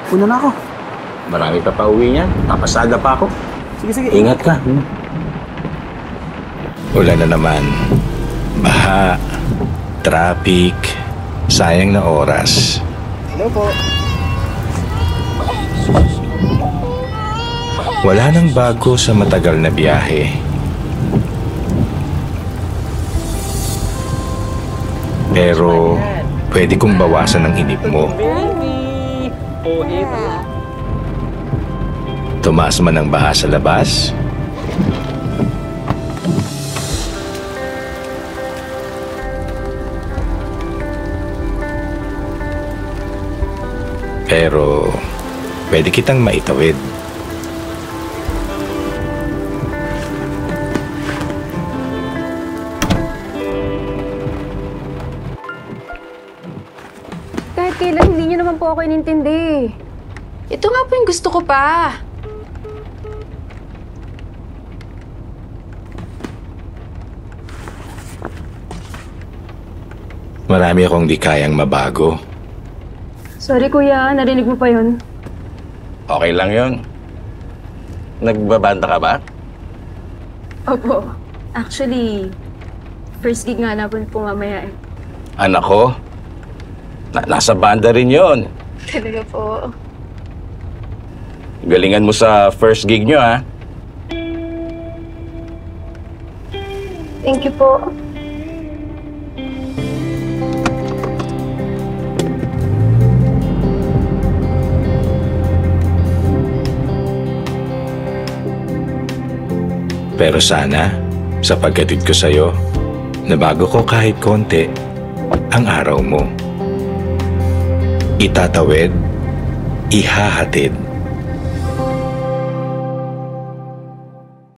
Una na ako. Marami pa pauwi niyan. Papasada pa ako. Sige. Ingat ka. Ulan na naman. Baha. Traffic. Sayang na oras. Hello po. Wala nang bago sa matagal na biyahe. Pero pwede kong bawasan ang inip mo. Tumaas man ang baha sa labas. Pero pwede kitang maitawid. Kahit kailan hindi niyo naman po ako inintindi. Ito nga po yung gusto ko pa. Marami akong di kayang mabago. Sorry kuya, narinig mo pa yun. Okay lang yon. Nagbabanta ka ba? Opo. Actually, first gig nga na po mamaya eh. Anak ko? Nasa banda rin yon. Talaga po. Galingan mo sa first gig nyo, ha? Thank you po. Pero sana, sa pagkatid ko sa'yo, nabago ko kahit konti ang araw mo. Itatawid, ihahatid,